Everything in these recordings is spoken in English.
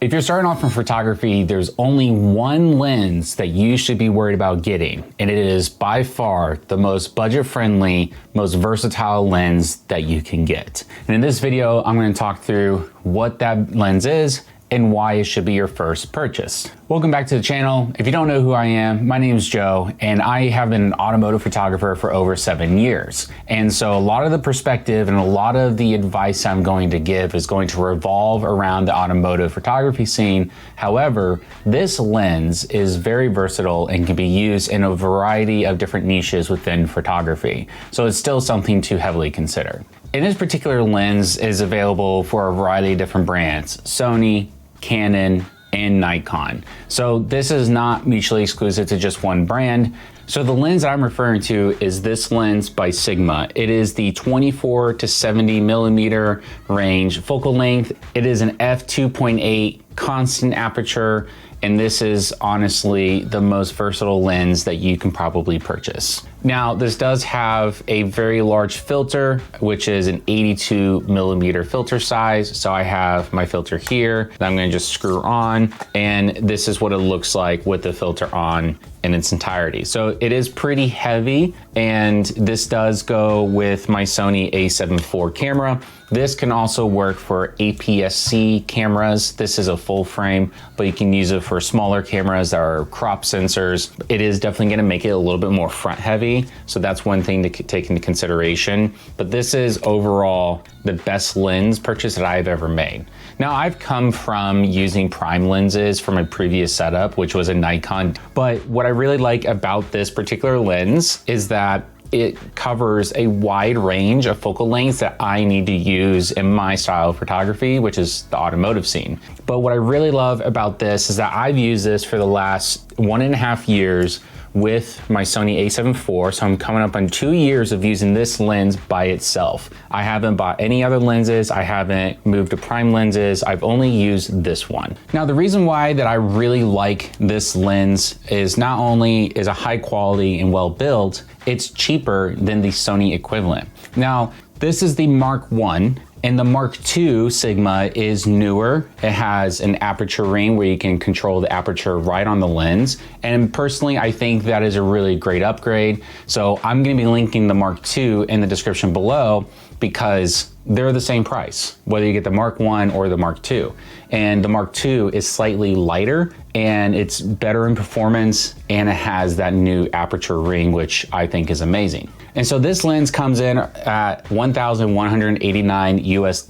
If you're starting off in photography, there's only one lens that you should be worried about getting, and it is by far the most budget-friendly, most versatile lens that you can get. And in this video, I'm going to talk through what that lens is and why it should be your first purchase. Welcome back to the channel. If you don't know who I am, my name is Joe, and I have been an automotive photographer for over 7 years. And so a lot of the perspective and a lot of the advice I'm going to give is going to revolve around the automotive photography scene. However, this lens is very versatile and can be used in a variety of different niches within photography. So it's still something to heavily consider. And this particular lens is available for a variety of different brands: Sony, Canon, and Nikon. So this is not mutually exclusive to just one brand. So the lens that I'm referring to is this lens by Sigma. It is the 24 to 70 millimeter range focal length. It is an f2.8 constant aperture, and this is honestly the most versatile lens that you can probably purchase. Now, this does have a very large filter, which is an 82 millimeter filter size. So I have my filter here that I'm gonna just screw on, and this is what it looks like with the filter on in its entirety. So it is pretty heavy, and this does go with my Sony a7 IV camera. This can also work for APS-C cameras. This is a full frame, but you can use it for smaller cameras that are crop sensors. It is definitely gonna make it a little bit more front heavy. So that's one thing to take into consideration. But this is overall the best lens purchase that I've ever made. Now, I've come from using prime lenses for my previous setup, which was a Nikon. But what I really like about this particular lens is that it covers a wide range of focal lengths that I need to use in my style of photography, which is the automotive scene. But what I really love about this is that I've used this for the last 1.5 years with my Sony a7 IV, so I'm coming up on 2 years of using this lens by itself. I haven't bought any other lenses, I haven't moved to prime lenses, I've only used this one. Now, the reason why that I really like this lens is not only is it high quality and well built, it's cheaper than the Sony equivalent. Now, this is the Mark I, and the Mark II Sigma is newer. It has an aperture ring where you can control the aperture right on the lens. And personally, I think that is a really great upgrade. So I'm gonna be linking the Mark II in the description below because they're the same price, whether you get the Mark I or the Mark II. And the Mark II is slightly lighter and it's better in performance, and it has that new aperture ring, which I think is amazing. And so this lens comes in at $1,189 US,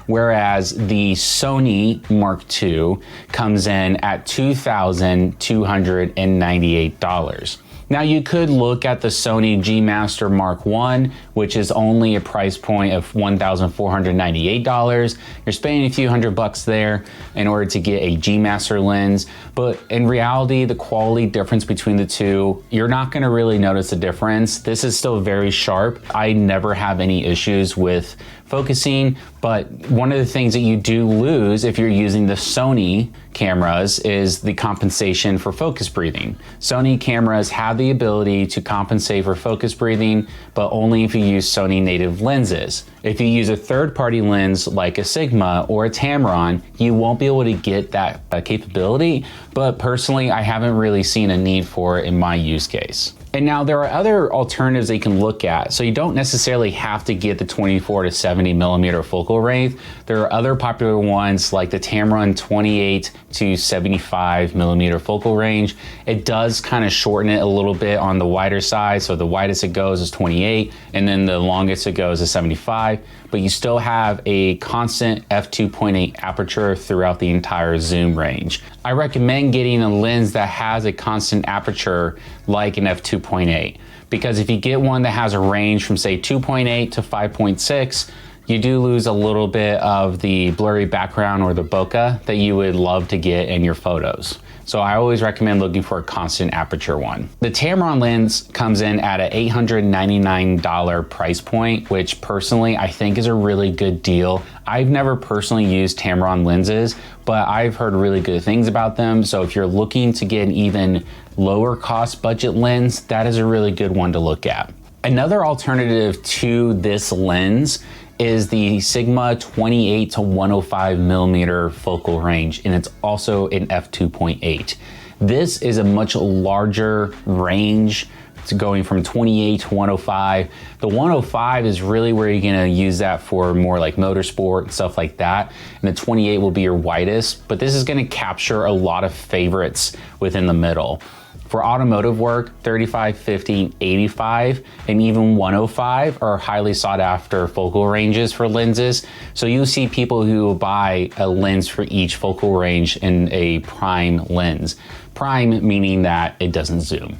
whereas the Sony Mark II comes in at $2,298. Now, you could look at the Sony G Master Mark I, which is only a price point of $1,498. You're spending a few $100 there in order to get a G Master lens. But in reality, the quality difference between the two, you're not gonna really notice a difference. This is still very sharp. I never have any issues with focusing, but one of the things that you do lose if you're using the Sony cameras is the compensation for focus breathing. Sony cameras have the ability to compensate for focus breathing, but only if you use Sony native lenses. If you use a third-party lens like a Sigma or a Tamron, you won't be able to get that capability, but personally, I haven't really seen a need for it in my use case. And now there are other alternatives that you can look at. So you don't necessarily have to get the 24 to 70 millimeter focal length. There are other popular ones like the Tamron 28 to 75 millimeter focal range. It does kind of shorten it a little bit on the wider side. So the widest it goes is 28, and then the longest it goes is 75, but you still have a constant f2.8 aperture throughout the entire zoom range. I recommend getting a lens that has a constant aperture like an f2.8, because if you get one that has a range from say 2.8 to 5.6, you do lose a little bit of the blurry background or the bokeh that you would love to get in your photos. So I always recommend looking for a constant aperture one. The Tamron lens comes in at an $899 price point, which personally I think is a really good deal. I've never personally used Tamron lenses, but I've heard really good things about them. So if you're looking to get an even lower cost budget lens, that is a really good one to look at. Another alternative to this lens is the Sigma 28 to 105 millimeter focal range, and it's also an f2.8. This is a much larger range. It's going from 28 to 105. The 105 is really where you're gonna use that for more like motorsport and stuff like that. And the 28 will be your widest, but this is gonna capture a lot of favorites within the middle. For automotive work, 35, 50, 85, and even 105 are highly sought after focal ranges for lenses. So you'll see people who will buy a lens for each focal range in a prime lens. Prime meaning that it doesn't zoom.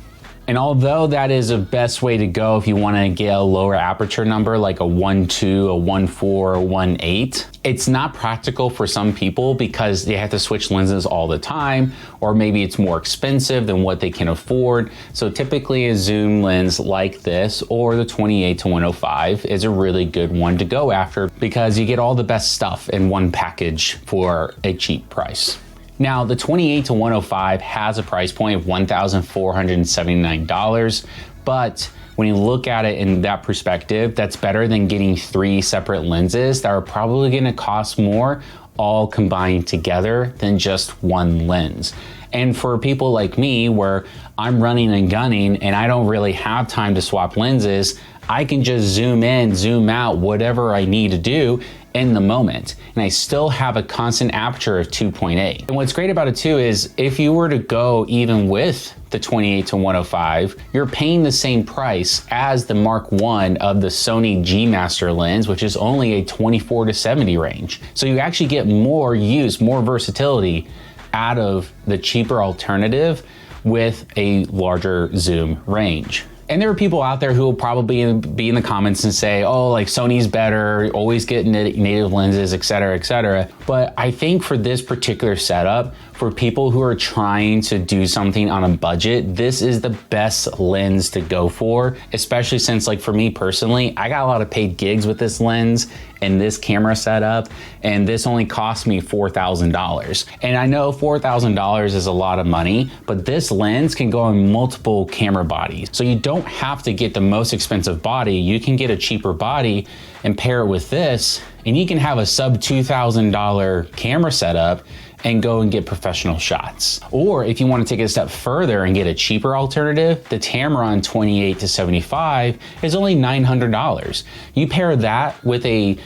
And although that is the best way to go if you want to get a lower aperture number like a 1.2, a 1.4, a 1.8, it's not practical for some people because they have to switch lenses all the time, or maybe it's more expensive than what they can afford. So typically a zoom lens like this or the 28 to 105 is a really good one to go after because you get all the best stuff in one package for a cheap price. Now, the 28 to 105 has a price point of $1,479, but when you look at it in that perspective, that's better than getting 3 separate lenses that are probably gonna cost more all combined together than just one lens. And for people like me, where I'm running and gunning and I don't really have time to swap lenses, I can just zoom in, zoom out, whatever I need to do in the moment. And I still have a constant aperture of 2.8. And what's great about it too is if you were to go even with the 28 to 105, you're paying the same price as the Mark I of the Sony G Master lens, which is only a 24 to 70 range. So you actually get more use, more versatility out of the cheaper alternative with a larger zoom range. And there are people out there who will probably be in the comments and say, oh, like Sony's better, always get native lenses, et cetera, et cetera. But I think for this particular setup, for people who are trying to do something on a budget, this is the best lens to go for, especially since, like, for me personally, I got a lot of paid gigs with this lens and this camera setup, and this only cost me $4,000. And I know $4,000 is a lot of money, but this lens can go in multiple camera bodies. So you don't have to get the most expensive body. You can get a cheaper body and pair it with this, and you can have a sub $2,000 camera setup and go and get professional shots. Or if you want to take it a step further and get a cheaper alternative, the Tamron 28 to 75 is only $900. You pair that with a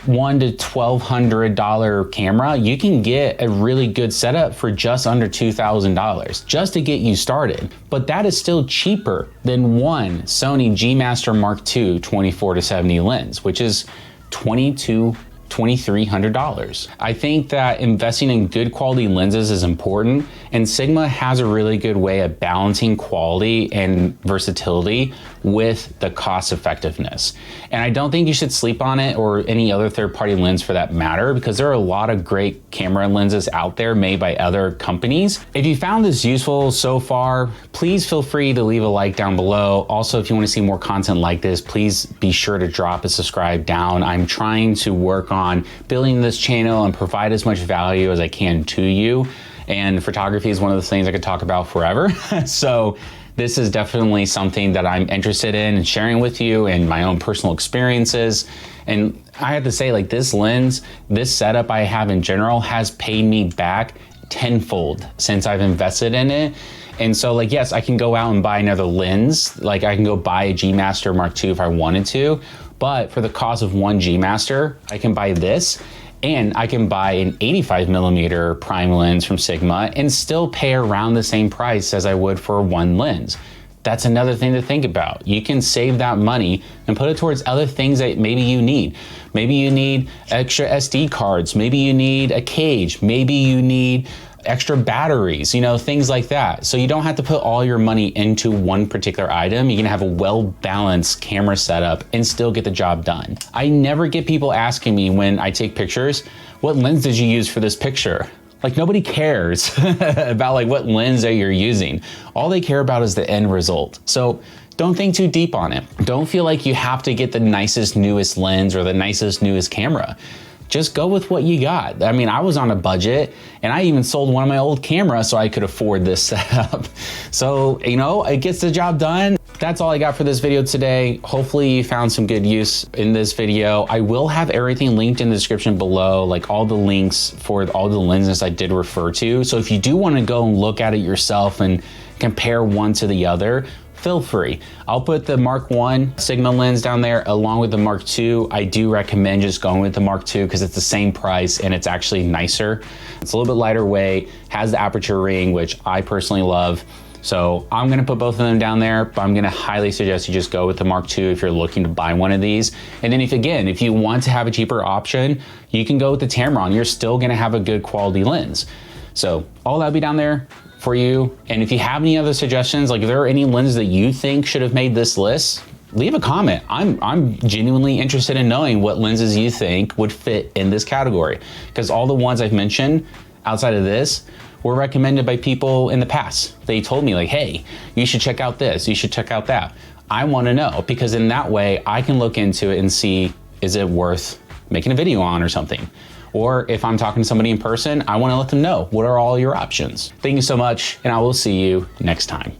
$1,000 to $1,200 camera, you can get a really good setup for just under $2,000 just to get you started. But that is still cheaper than one Sony G Master Mark II 24 to 70 lens, which is $2,300. I think that investing in good quality lenses is important, and Sigma has a really good way of balancing quality and versatility with the cost effectiveness. And I don't think you should sleep on it, or any other third-party lens for that matter, because there are a lot of great camera lenses out there made by other companies. If you found this useful so far, please feel free to leave a like down below. Also, if you want to see more content like this, please be sure to drop a subscribe down. I'm trying to work on building this channel and provide as much value as I can to you. And photography is one of those things I could talk about forever. So this is definitely something that I'm interested in and sharing with you, and my own personal experiences. And I have to say, like, this lens, this setup I have in general has paid me back tenfold since I've invested in it. And so, like, yes, I can go out and buy another lens. Like, I can go buy a G Master Mark II if I wanted to, but for the cost of one G Master, I can buy this, and I can buy an 85 millimeter prime lens from Sigma and still pay around the same price as I would for one lens. That's another thing to think about. You can save that money and put it towards other things that maybe you need. Maybe you need extra SD cards. Maybe you need a cage. Maybe you need extra batteries, you know, things like that. So you don't have to put all your money into one particular item. You can have a well-balanced camera setup and still get the job done. I never get people asking me when I take pictures, what lens did you use for this picture? Like, nobody cares about like what lens that you're using. All they care about is the end result. So don't think too deep on it. Don't feel like you have to get the nicest, newest lens or the nicest, newest camera. Just go with what you got. I mean, I was on a budget, and I even sold one of my old cameras so I could afford this setup. So, you know, it gets the job done. that's all I got for this video today. Hopefully you found some good use in this video. I will have everything linked in the description below, like all the links for all the lenses I did refer to. So if you do want to go and look at it yourself and compare one to the other, feel free. I'll put the Mark I Sigma lens down there along with the Mark II. I do recommend just going with the Mark II because it's the same price and it's actually nicer. It's a little bit lighter weight, has the aperture ring, which I personally love. So I'm gonna put both of them down there, but I'm gonna highly suggest you just go with the Mark II if you're looking to buy one of these. And then if you want to have a cheaper option, you can go with the Tamron. You're still gonna have a good quality lens. So all that'll be down there for you. And if you have any other suggestions, like if there are any lenses that you think should have made this list, leave a comment. I'm genuinely interested in knowing what lenses you think would fit in this category, because all the ones I've mentioned outside of this were recommended by people in the past. They told me like, hey, you should check out this, you should check out that. I wanna know, because in that way I can look into it and see, is it worth making a video on or something? Or if I'm talking to somebody in person, I wanna let them know, what are all your options? Thank you so much, and I will see you next time.